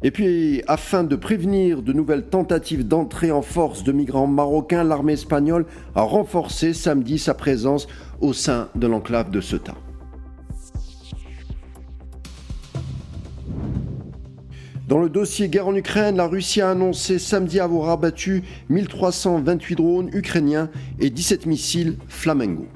Et puis, afin de prévenir de nouvelles tentatives d'entrée en force de migrants marocains, l'armée espagnole a renforcé samedi sa présence au sein de l'enclave de Ceuta. Dans le dossier guerre en Ukraine, la Russie a annoncé samedi avoir abattu 1328 drones ukrainiens et 17 missiles Flamingo.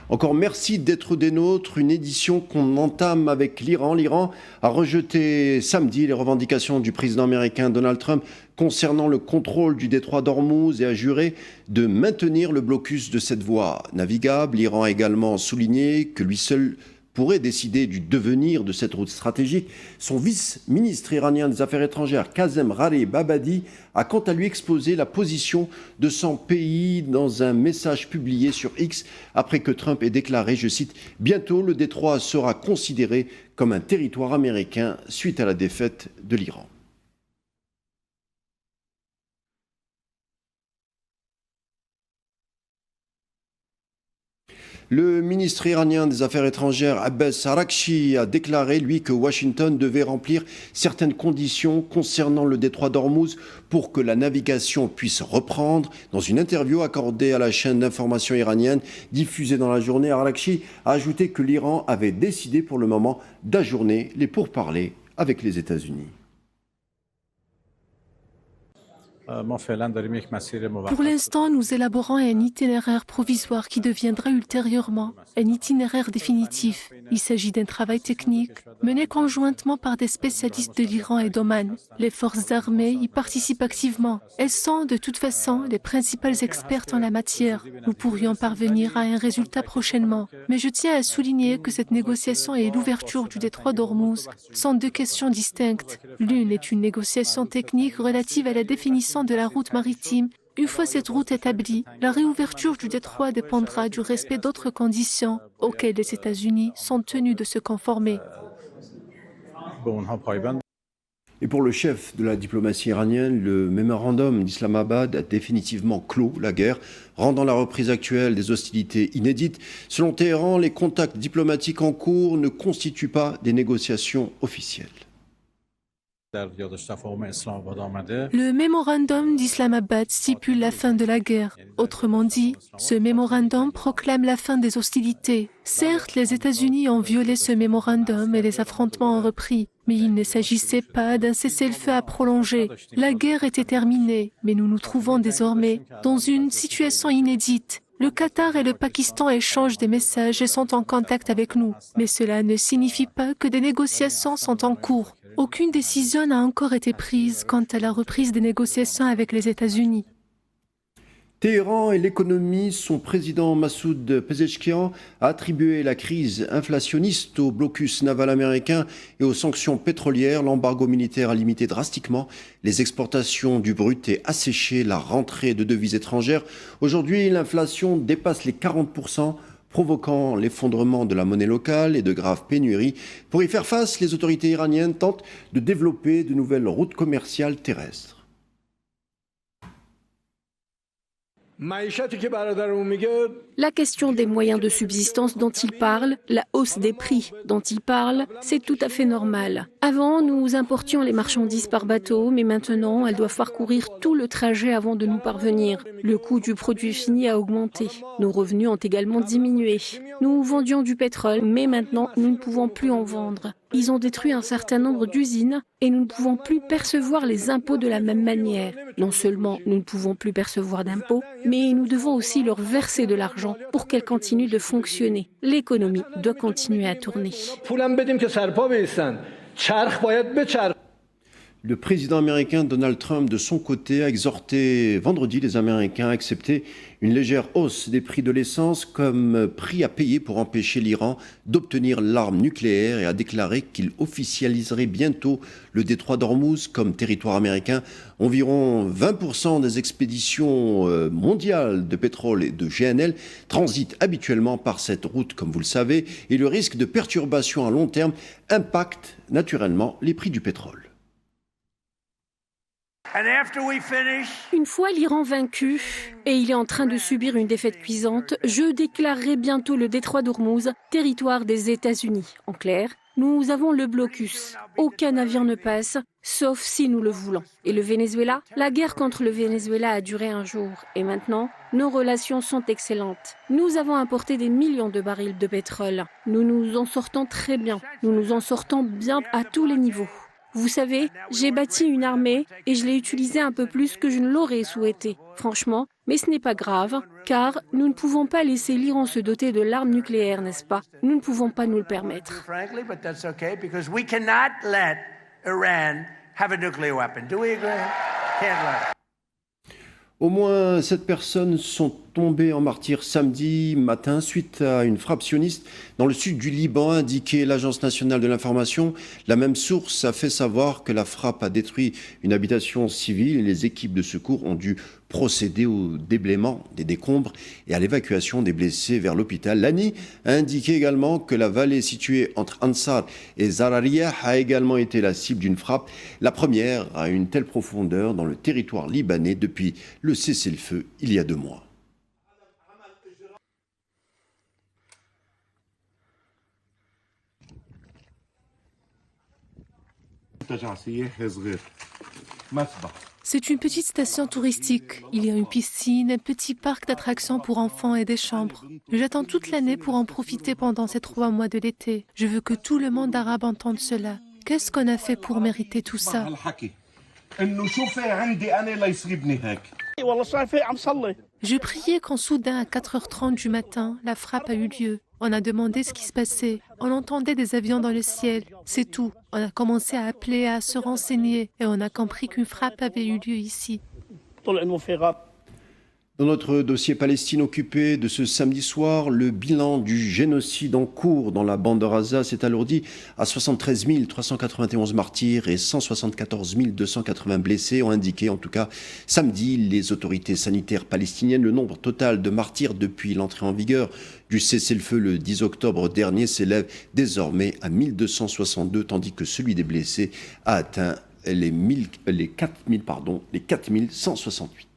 Encore merci d'être des nôtres, une édition qu'on entame avec l'Iran. L'Iran a rejeté samedi les revendications du président américain Donald Trump concernant le contrôle du détroit d'Ormuz et a juré de maintenir le blocus de cette voie navigable. L'Iran a également souligné que lui seul pourrait décider du devenir de cette route stratégique. Son vice-ministre iranien des Affaires étrangères, Kazem Babadi, a quant à lui exposé la position de son pays dans un message publié sur X après que Trump ait déclaré, je cite, « Bientôt le détroit sera considéré comme un territoire américain suite à la défaite de l'Iran ». Le ministre iranien des Affaires étrangères, Abbas Araghchi, a déclaré, lui, que Washington devait remplir certaines conditions concernant le détroit d'Ormuz pour que la navigation puisse reprendre. Dans une interview accordée à la chaîne d'information iranienne diffusée dans la journée, Araghchi a ajouté que l'Iran avait décidé pour le moment d'ajourner les pourparlers avec les États-Unis. Pour l'instant, nous élaborons un itinéraire provisoire qui deviendra ultérieurement un itinéraire définitif. Il s'agit d'un travail technique mené conjointement par des spécialistes de l'Iran et d'Oman. Les forces armées y participent activement. Elles sont de toute façon les principales expertes en la matière. Nous pourrions parvenir à un résultat prochainement. Mais je tiens à souligner que cette négociation et l'ouverture du détroit d'Ormuz sont deux questions distinctes. L'une est une négociation technique relative à la définition de la route maritime. Une fois cette route établie, la réouverture du détroit dépendra du respect d'autres conditions auxquelles les États-Unis sont tenus de se conformer. Et pour le chef de la diplomatie iranienne, le mémorandum d'Islamabad a définitivement clos la guerre, rendant la reprise actuelle des hostilités inédite. Selon Téhéran, les contacts diplomatiques en cours ne constituent pas des négociations officielles. Le mémorandum d'Islamabad stipule la fin de la guerre. Autrement dit, ce mémorandum proclame la fin des hostilités. Certes, les États-Unis ont violé ce mémorandum et les affrontements ont repris, mais il ne s'agissait pas d'un cessez-le-feu à prolonger. La guerre était terminée, mais nous nous trouvons désormais dans une situation inédite. Le Qatar et le Pakistan échangent des messages et sont en contact avec nous. Mais cela ne signifie pas que des négociations sont en cours. Aucune décision n'a encore été prise quant à la reprise des négociations avec les États-Unis. Téhéran et l'économie, son président Massoud Pezeshkian a attribué la crise inflationniste au blocus naval américain et aux sanctions pétrolières. L'embargo militaire a limité drastiquement les exportations du brut et asséché la rentrée de devises étrangères. Aujourd'hui, l'inflation dépasse les 40%, provoquant l'effondrement de la monnaie locale et de graves pénuries. Pour y faire face, les autorités iraniennes tentent de développer de nouvelles routes commerciales terrestres. La question des moyens de subsistance dont il parle, la hausse des prix dont il parle, c'est tout à fait normal. Avant, nous importions les marchandises par bateau, mais maintenant, elles doivent parcourir tout le trajet avant de nous parvenir. Le coût du produit fini a augmenté. Nos revenus ont également diminué. Nous vendions du pétrole, mais maintenant, nous ne pouvons plus en vendre. Ils ont détruit un certain nombre d'usines et nous ne pouvons plus percevoir les impôts de la même manière. Non seulement nous ne pouvons plus percevoir d'impôts, mais nous devons aussi leur verser de l'argent pour qu'elle continue de fonctionner. L'économie doit continuer à tourner. Le président américain Donald Trump, de son côté, a exhorté vendredi les Américains à accepter une légère hausse des prix de l'essence comme prix à payer pour empêcher l'Iran d'obtenir l'arme nucléaire et a déclaré qu'il officialiserait bientôt le détroit d'Ormuz comme territoire américain. Environ 20% des expéditions mondiales de pétrole et de GNL transitent habituellement par cette route, comme vous le savez, et le risque de perturbation à long terme impacte naturellement les prix du pétrole. Une fois l'Iran vaincu, et il est en train de subir une défaite cuisante, je déclarerai bientôt le détroit d'Ormuz territoire des États-Unis. En clair, nous avons le blocus. Aucun navire ne passe, sauf si nous le voulons. Et le Venezuela? La guerre contre le Venezuela a duré un jour. Et maintenant, nos relations sont excellentes. Nous avons importé des millions de barils de pétrole. Nous nous en sortons très bien. Nous nous en sortons bien à tous les niveaux. Vous savez, j'ai bâti une armée et je l'ai utilisée un peu plus que je ne l'aurais souhaité, franchement, mais ce n'est pas grave, car nous ne pouvons pas laisser l'Iran se doter de l'arme nucléaire, n'est-ce pas? Nous ne pouvons pas nous le permettre. Au moins 7 personnes sont tombées en martyrs samedi matin suite à une frappe sioniste dans le sud du Liban, a indiqué l'Agence nationale de l'information. La même source a fait savoir que la frappe a détruit une habitation civile et les équipes de secours ont dû procéder au déblaiement des décombres et à l'évacuation des blessés vers l'hôpital. L'ANI a indiqué également que la vallée située entre Ansar et Zararia a également été la cible d'une frappe, la première à une telle profondeur dans le territoire libanais depuis le cessez-le-feu il y a 2 mois. C'est une petite station touristique. Il y a une piscine, un petit parc d'attractions pour enfants et des chambres. J'attends toute l'année pour en profiter pendant ces 3 mois de l'été. Je veux que tout le monde arabe entende cela. Qu'est-ce qu'on a fait pour mériter tout ça? Je priais quand soudain, à 4h30 du matin, la frappe a eu lieu. On a demandé ce qui se passait. On entendait des avions dans le ciel. C'est tout. On a commencé à appeler, à se renseigner. Et on a compris qu'une frappe avait eu lieu ici. Dans notre dossier Palestine occupée de ce samedi soir, le bilan du génocide en cours dans la bande de Gaza s'est alourdi à 73 391 martyrs et 174 280 blessés, ont indiqué en tout cas samedi les autorités sanitaires palestiniennes. Le nombre total de martyrs depuis l'entrée en vigueur du cessez-le-feu le 10 octobre dernier s'élève désormais à 1262, tandis que celui des blessés a atteint les 4168.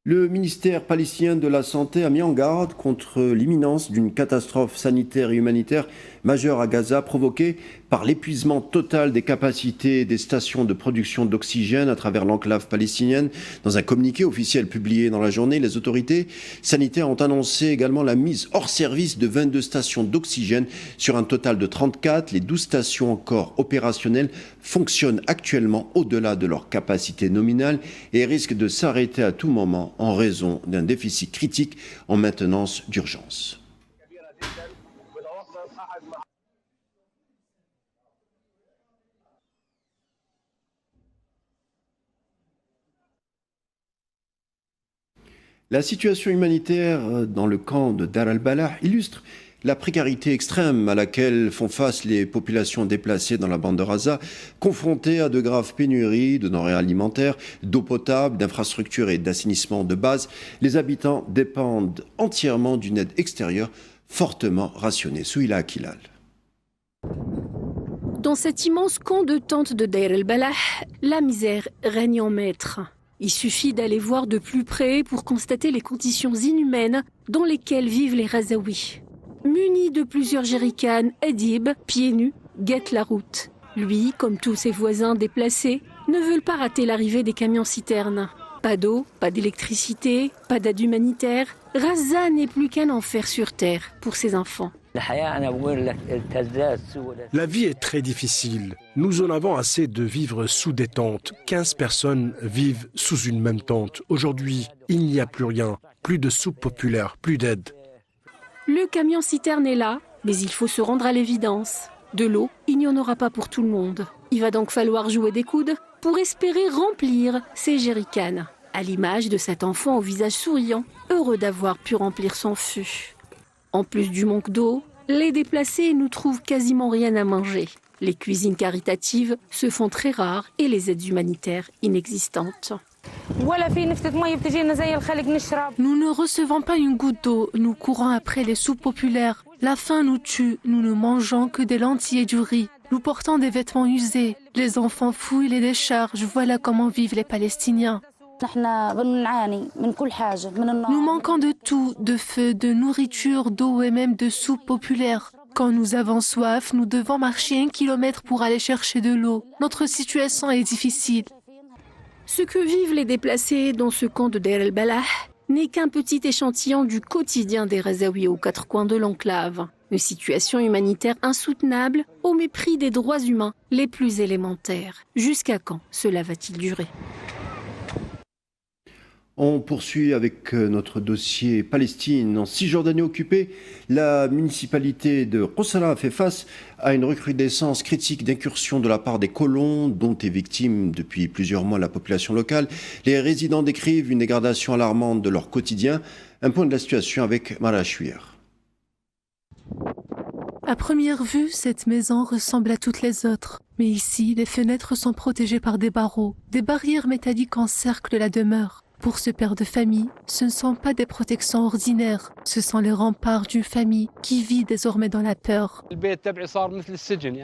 Le ministère palestinien de la Santé a mis en garde contre l'imminence d'une catastrophe sanitaire et humanitaire majeure à Gaza provoquée par l'épuisement total des capacités des stations de production d'oxygène à travers l'enclave palestinienne. Dans un communiqué officiel publié dans la journée, les autorités sanitaires ont annoncé également la mise hors service de 22 stations d'oxygène sur un total de 34. Les 12 stations encore opérationnelles fonctionnent actuellement au-delà de leur capacité nominale et risquent de s'arrêter à tout moment en raison d'un déficit critique en maintenance d'urgence. La situation humanitaire dans le camp de Dar al-Balah illustre la précarité extrême à laquelle font face les populations déplacées dans la bande de Gaza, confrontées à de graves pénuries de denrées alimentaires, d'eau potable, d'infrastructures et d'assainissement de base. Les habitants dépendent entièrement d'une aide extérieure fortement rationnée. Souila Akilal. Dans cet immense camp de tentes de Deir el-Balah, la misère règne en maître. Il suffit d'aller voir de plus près pour constater les conditions inhumaines dans lesquelles vivent les Gazaouis. Muni de plusieurs jerrycans, Adib, pieds nus, guette la route. Lui, comme tous ses voisins déplacés, ne veulent pas rater l'arrivée des camions-citernes. Pas d'eau, pas d'électricité, pas d'aide humanitaire. Gaza n'est plus qu'un enfer sur terre pour ses enfants. La vie est très difficile. Nous en avons assez de vivre sous des tentes. 15 personnes vivent sous une même tente. Aujourd'hui, il n'y a plus rien. Plus de soupe populaire, plus d'aide. Le camion-citerne est là, mais il faut se rendre à l'évidence. De l'eau, il n'y en aura pas pour tout le monde. Il va donc falloir jouer des coudes pour espérer remplir ces jerrycans. À l'image de cet enfant au visage souriant, heureux d'avoir pu remplir son fût. En plus du manque d'eau, les déplacés ne trouvent quasiment rien à manger. Les cuisines caritatives se font très rares et les aides humanitaires inexistantes. Nous ne recevons pas une goutte d'eau, nous courons après les soupes populaires. La faim nous tue, nous ne mangeons que des lentilles et du riz. Nous portons des vêtements usés. Les enfants fouillent les décharges, voilà comment vivent les Palestiniens. Nous manquons de tout, de feu, de nourriture, d'eau et même de soupe populaire. Quand nous avons soif, nous devons marcher 1 kilomètre pour aller chercher de l'eau. Notre situation est difficile. Ce que vivent les déplacés dans ce camp de Deir el-Balah n'est qu'un petit échantillon du quotidien des Razaouis aux 4 coins de l'enclave. Une situation humanitaire insoutenable au mépris des droits humains les plus élémentaires. Jusqu'à quand cela va-t-il durer ? On poursuit avec notre dossier Palestine. En Cisjordanie occupée, la municipalité de Qusra fait face à une recrudescence critique d'incursions de la part des colons, dont est victime depuis plusieurs mois la population locale. Les résidents décrivent une dégradation alarmante de leur quotidien. Un point de la situation avec Mara Chouyer. À première vue, cette maison ressemble à toutes les autres. Mais ici, les fenêtres sont protégées par des barreaux. Des barrières métalliques encerclent la demeure. Pour ce père de famille, ce ne sont pas des protections ordinaires, ce sont les remparts d'une famille qui vit désormais dans la peur.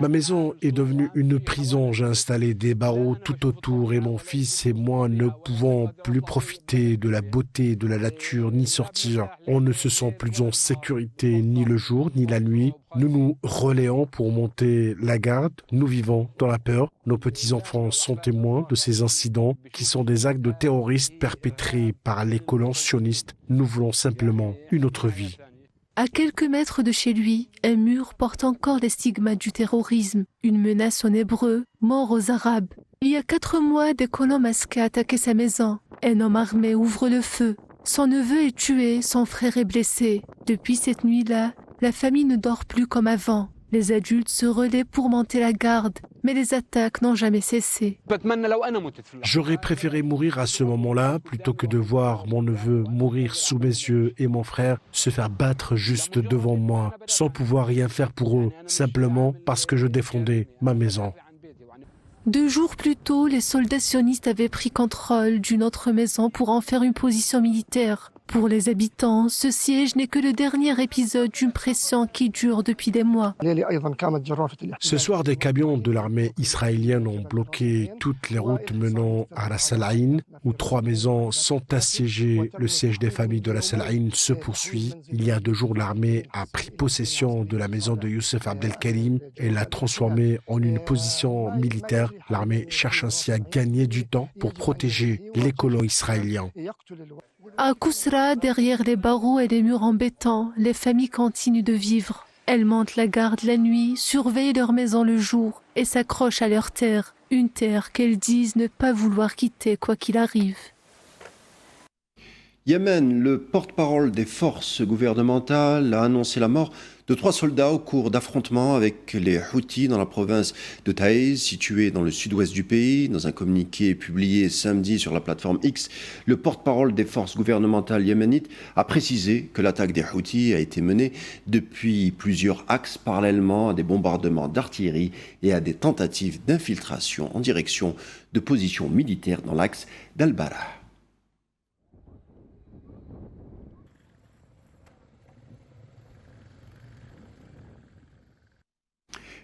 Ma maison est devenue une prison. J'ai installé des barreaux tout autour et mon fils et moi ne pouvons plus profiter de la beauté de la nature ni sortir. On ne se sent plus en sécurité ni le jour ni la nuit. Nous nous relayons pour monter la garde. Nous vivons dans la peur. Nos petits-enfants sont témoins de ces incidents qui sont des actes de terroristes perpétrés par les colons sionistes. Nous voulons simplement une autre vie. À quelques mètres de chez lui, un mur porte encore les stigmates du terrorisme. Une menace en hébreu, mort aux Arabes. Il y a 4 mois, des colons masqués attaquaient sa maison. Un homme armé ouvre le feu. Son neveu est tué, son frère est blessé. Depuis cette nuit-là, la famille ne dort plus comme avant. Les adultes se relaient pour monter la garde, mais les attaques n'ont jamais cessé. J'aurais préféré mourir à ce moment-là plutôt que de voir mon neveu mourir sous mes yeux et mon frère se faire battre juste devant moi, sans pouvoir rien faire pour eux, simplement parce que je défendais ma maison. 2 jours plus tôt, les soldats sionistes avaient pris contrôle d'une autre maison pour en faire une position militaire. Pour les habitants, ce siège n'est que le dernier épisode d'une pression qui dure depuis des mois. Ce soir, des camions de l'armée israélienne ont bloqué toutes les routes menant à la Salaïn, où 3 maisons sont assiégées. Le siège des familles de la Salaïn se poursuit. Il y a 2 jours, l'armée a pris possession de la maison de Youssef Abdelkarim et l'a transformée en une position militaire. L'armée cherche ainsi à gagner du temps pour protéger les colons israéliens. À Qusra, derrière les barreaux et les murs en béton, les familles continuent de vivre. Elles montent la garde la nuit, surveillent leur maison le jour et s'accrochent à leur terre. Une terre qu'elles disent ne pas vouloir quitter quoi qu'il arrive. Yémen, le porte-parole des forces gouvernementales a annoncé la mort de 3 soldats au cours d'affrontements avec les Houthis dans la province de Taïz, située dans le sud-ouest du pays. Dans un communiqué publié samedi sur la plateforme X, le porte-parole des forces gouvernementales yéménites a précisé que l'attaque des Houthis a été menée depuis plusieurs axes parallèlement à des bombardements d'artillerie et à des tentatives d'infiltration en direction de positions militaires dans l'axe d'Al-Bara.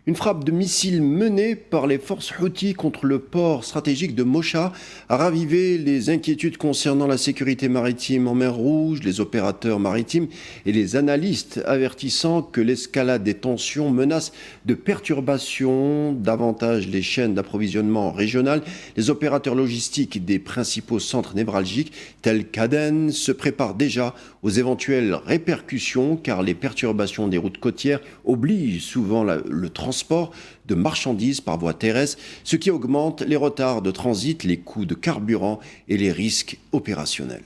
Une frappe de missiles menée par les forces Houthis contre le port stratégique de Mocha a ravivé les inquiétudes concernant la sécurité maritime en mer Rouge, les opérateurs maritimes et les analystes avertissant que l'escalade des tensions menace de perturbations davantage les chaînes d'approvisionnement régionales. Les opérateurs logistiques des principaux centres névralgiques tels qu'Aden se préparent déjà aux éventuelles répercussions car les perturbations des routes côtières obligent souvent le transport de marchandises par voie terrestre, ce qui augmente les retards de transit, les coûts de carburant et les risques opérationnels.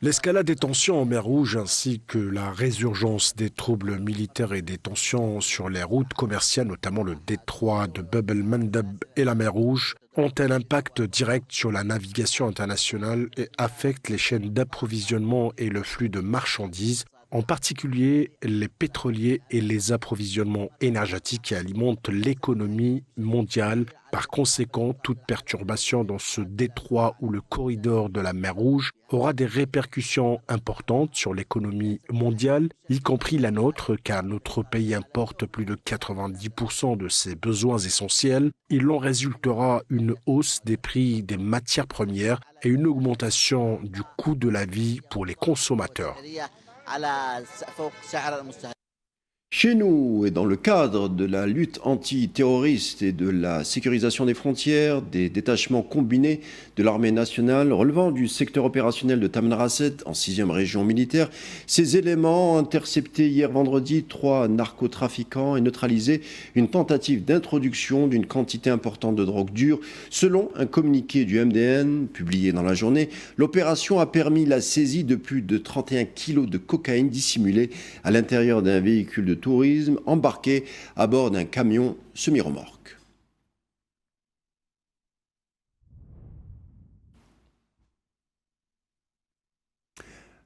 L'escalade des tensions en mer Rouge ainsi que la résurgence des troubles militaires et des tensions sur les routes commerciales, notamment le détroit de Bab el-Mandeb et la mer Rouge, ont un impact direct sur la navigation internationale et affectent les chaînes d'approvisionnement et le flux de marchandises. en particulier les pétroliers et les approvisionnements énergétiques qui alimentent l'économie mondiale. Par conséquent, toute perturbation dans ce détroit ou le corridor de la mer Rouge aura des répercussions importantes sur l'économie mondiale, y compris la nôtre, car notre pays importe plus de 90% de ses besoins essentiels. Il en résultera une hausse des prix des matières premières et une augmentation du coût de la vie pour les consommateurs. Chez nous, et dans le cadre de la lutte antiterroriste et de la sécurisation des frontières, des détachements combinés de l'armée nationale relevant du secteur opérationnel de Tamanrasset en 6e région militaire, ces éléments ont intercepté hier vendredi 3 narcotrafiquants et neutralisé une tentative d'introduction d'une quantité importante de drogue dure. Selon un communiqué du MDN publié dans la journée, l'opération a permis la saisie de plus de 31 kilos de cocaïne dissimulée à l'intérieur d'un véhicule de tourisme embarqué à bord d'un camion semi-remorque.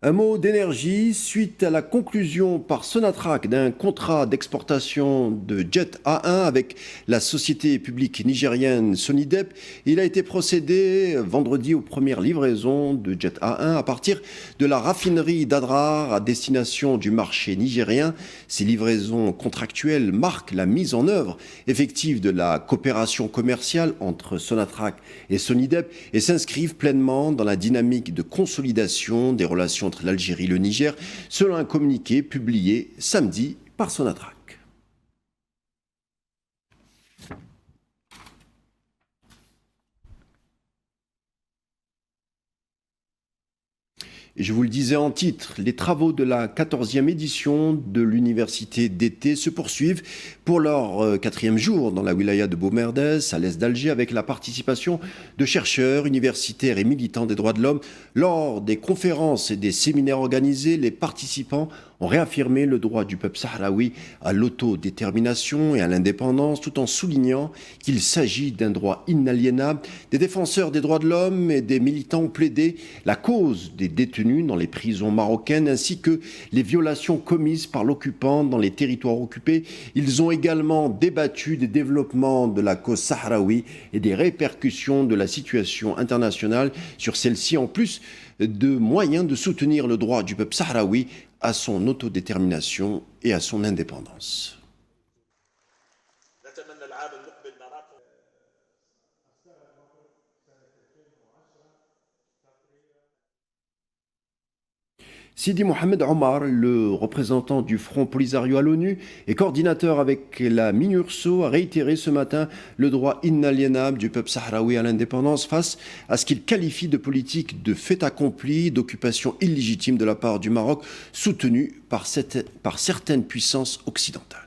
Un mot d'énergie suite à la conclusion par Sonatrach d'un contrat d'exportation de jet A1 avec la société publique nigérienne Sonidep. Il a été procédé vendredi aux premières livraisons de jet A1 à partir de la raffinerie d'Adrar à destination du marché nigérien. Ces livraisons contractuelles marquent la mise en œuvre effective de la coopération commerciale entre Sonatrach et Sonidep et s'inscrivent pleinement dans la dynamique de consolidation des relations entre l'Algérie et le Niger, selon un communiqué publié samedi par Sonatrach. Et je vous le disais en titre, les travaux de la 14e édition de l'université d'été se poursuivent pour leur 4e jour dans la wilaya de Boumerdès, à l'est d'Alger, avec la participation de chercheurs, universitaires et militants des droits de l'homme. Lors des conférences et des séminaires organisés, les participants ont réaffirmé le droit du peuple sahraoui à l'autodétermination et à l'indépendance, tout en soulignant qu'il s'agit d'un droit inaliénable. Des défenseurs des droits de l'homme et des militants ont plaidé la cause des détenus dans les prisons marocaines ainsi que les violations commises par l'occupant dans les territoires occupés. Ils ont également débattu des développements de la cause sahraoui et des répercussions de la situation internationale sur celle-ci, en plus de moyens de soutenir le droit du peuple sahraoui à son autodétermination et à son indépendance. Sidi Mohamed Omar, le représentant du Front Polisario à l'ONU et coordinateur avec la MINURSO, a réitéré ce matin le droit inaliénable du peuple sahraoui à l'indépendance face à ce qu'il qualifie de politique de fait accompli, d'occupation illégitime de la part du Maroc, soutenue par certaines puissances occidentales.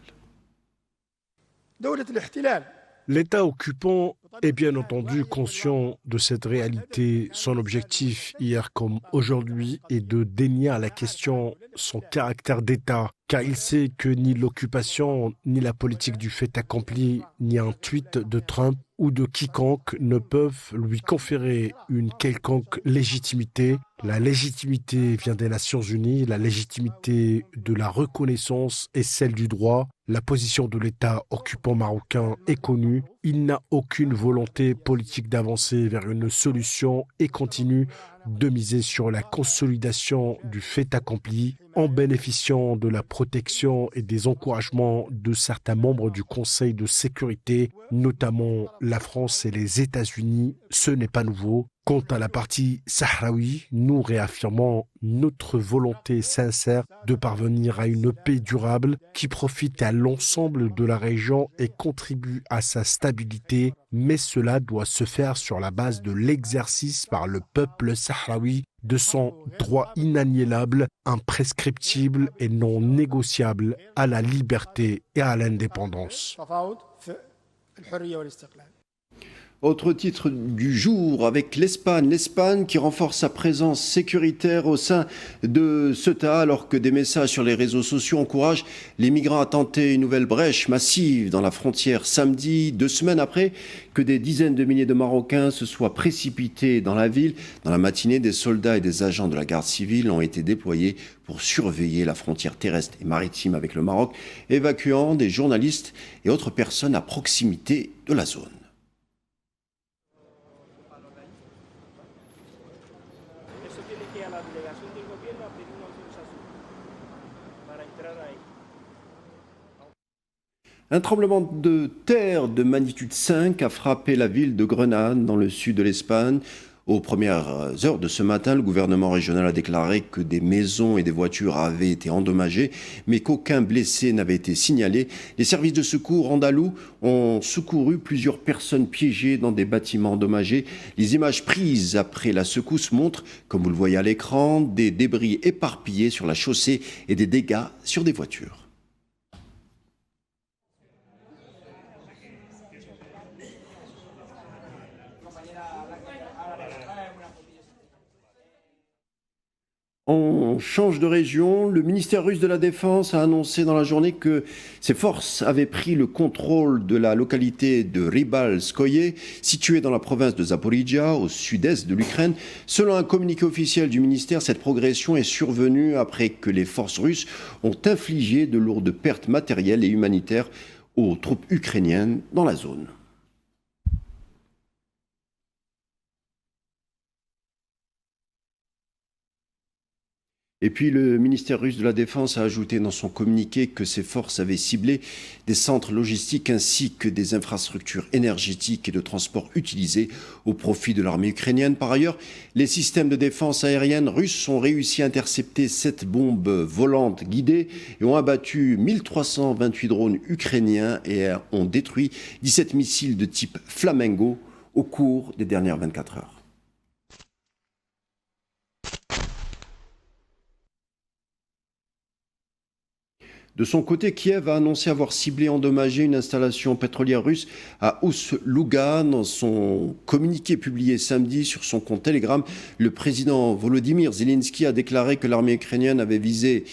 L'État occupant est bien entendu conscient de cette réalité. Son objectif, hier comme aujourd'hui, est de dénier à la question son caractère d'État, car il sait que ni l'occupation, ni la politique du fait accompli, ni un tweet de Trump ou de quiconque ne peuvent lui conférer une quelconque légitimité. La légitimité vient des Nations Unies, la légitimité de la reconnaissance est celle du droit. La position de l'État occupant marocain est connue. Il n'a aucune volonté politique d'avancer vers une solution et continue de miser sur la consolidation du fait accompli en bénéficiant de la protection et des encouragements de certains membres du Conseil de sécurité, notamment la France et les États-Unis. Ce n'est pas nouveau. Quant à la partie sahraoui, nous réaffirmons notre volonté sincère de parvenir à une paix durable qui profite à l'ensemble de la région et contribue à sa stabilité, mais cela doit se faire sur la base de l'exercice par le peuple sahraoui de son droit inaliénable, imprescriptible et non négociable à la liberté et à l'indépendance. Autre titre du jour avec l'Espagne. L'Espagne qui renforce sa présence sécuritaire au sein de Ceuta alors que des messages sur les réseaux sociaux encouragent les migrants à tenter une nouvelle brèche massive dans la frontière samedi, 2 semaines après que des dizaines de milliers de Marocains se soient précipités dans la ville. Dans la matinée, des soldats et des agents de la garde civile ont été déployés pour surveiller la frontière terrestre et maritime avec le Maroc, évacuant des journalistes et autres personnes à proximité de la zone. Un tremblement de terre de magnitude 5 a frappé la ville de Grenade, dans le sud de l'Espagne. Aux premières heures de ce matin, le gouvernement régional a déclaré que des maisons et des voitures avaient été endommagées, mais qu'aucun blessé n'avait été signalé. Les services de secours andalous ont secouru plusieurs personnes piégées dans des bâtiments endommagés. Les images prises après la secousse montrent, comme vous le voyez à l'écran, des débris éparpillés sur la chaussée et des dégâts sur des voitures. On change de région. Le ministère russe de la Défense a annoncé dans la journée que ses forces avaient pris le contrôle de la localité de Rybalskoye, située dans la province de Zaporijia, au sud-est de l'Ukraine. Selon un communiqué officiel du ministère, cette progression est survenue après que les forces russes ont infligé de lourdes pertes matérielles et humanitaires aux troupes ukrainiennes dans la zone. Et puis le ministère russe de la Défense a ajouté dans son communiqué que ses forces avaient ciblé des centres logistiques ainsi que des infrastructures énergétiques et de transport utilisés au profit de l'armée ukrainienne. Par ailleurs, les systèmes de défense aérienne russes ont réussi à intercepter 7 bombes volantes guidées et ont abattu 1328 drones ukrainiens et ont détruit 17 missiles de type Flamingo au cours des dernières 24 heures. De son côté, Kiev a annoncé avoir ciblé et endommagé une installation pétrolière russe à Ust-Luga. Dans son communiqué publié samedi sur son compte Telegram, le président Volodymyr Zelensky a déclaré que l'armée ukrainienne avait visé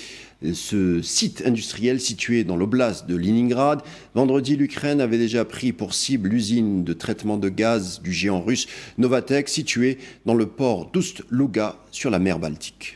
ce site industriel situé dans l'oblast de Leningrad. Vendredi, l'Ukraine avait déjà pris pour cible l'usine de traitement de gaz du géant russe Novatek, située dans le port d'Ust-Luga sur la mer Baltique.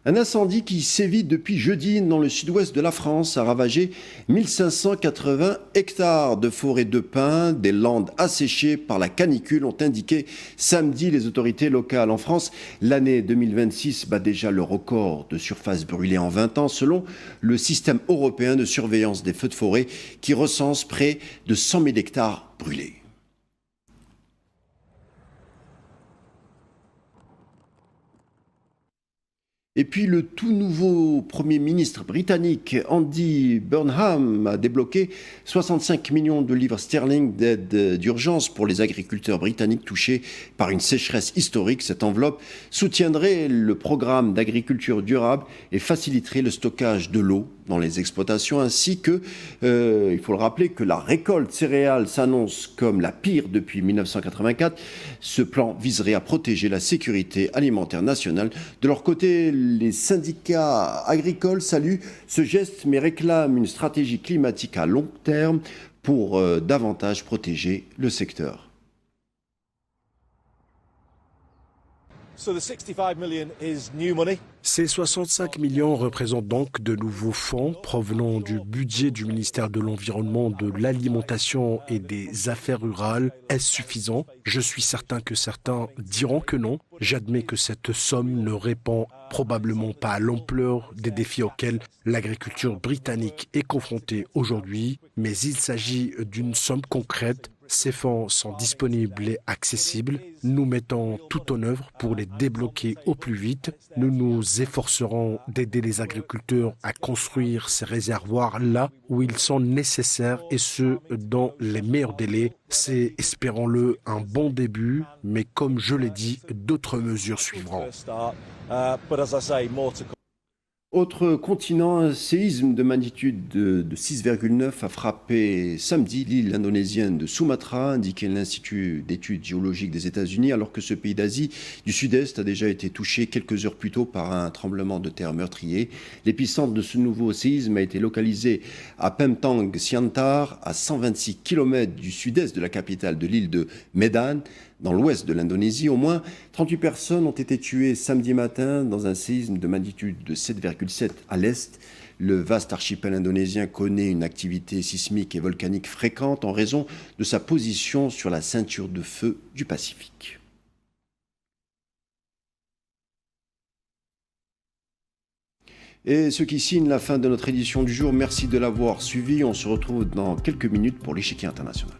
Un incendie qui sévit depuis jeudi dans le sud-ouest de la France a ravagé 1580 hectares de forêt de pins. Des landes asséchées par la canicule ont indiqué samedi les autorités locales. En France, l'année 2026 bat déjà le record de surface brûlée en 20 ans selon le système européen de surveillance des feux de forêt qui recense près de 100 000 hectares brûlés. Et puis le tout nouveau Premier ministre britannique Andy Burnham a débloqué 65 millions de livres sterling d'aide d'urgence pour les agriculteurs britanniques touchés par une sécheresse historique. Cette enveloppe soutiendrait le programme d'agriculture durable et faciliterait le stockage de l'eau dans les exploitations, ainsi que, il faut le rappeler, que la récolte céréale s'annonce comme la pire depuis 1984. Ce plan viserait à protéger la sécurité alimentaire nationale. De leur côté, les syndicats agricoles saluent ce geste, mais réclament une stratégie climatique à long terme pour davantage protéger le secteur. Ces 65 millions représentent donc de nouveaux fonds provenant du budget du ministère de l'Environnement, de l'Alimentation et des Affaires rurales. Est-ce suffisant? Je suis certain que certains diront que non. J'admets que cette somme ne répond probablement pas à l'ampleur des défis auxquels l'agriculture britannique est confrontée aujourd'hui, mais il s'agit d'une somme concrète. Ces fonds sont disponibles et accessibles. Nous mettons tout en œuvre pour les débloquer au plus vite. Nous nous efforcerons d'aider les agriculteurs à construire ces réservoirs là où ils sont nécessaires et ce, dans les meilleurs délais. C'est, espérons-le, un bon début, mais comme je l'ai dit, d'autres mesures suivront. Autre continent, un séisme de magnitude de 6,9 a frappé samedi l'île indonésienne de Sumatra, indiqué l'Institut d'études géologiques des États-Unis, alors que ce pays d'Asie du Sud-Est a déjà été touché quelques heures plus tôt par un tremblement de terre meurtrier. L'épicentre de ce nouveau séisme a été localisé à Pempang Siantar, à 126 km du sud-est de la capitale de l'île de Medan, dans l'ouest de l'Indonésie. Au moins 38 personnes ont été tuées samedi matin dans un séisme de magnitude de 7,7 à l'est. Le vaste archipel indonésien connaît une activité sismique et volcanique fréquente en raison de sa position sur la ceinture de feu du Pacifique. Et ce qui signe la fin de notre édition du jour, merci de l'avoir suivi. On se retrouve dans quelques minutes pour l'échiquier international.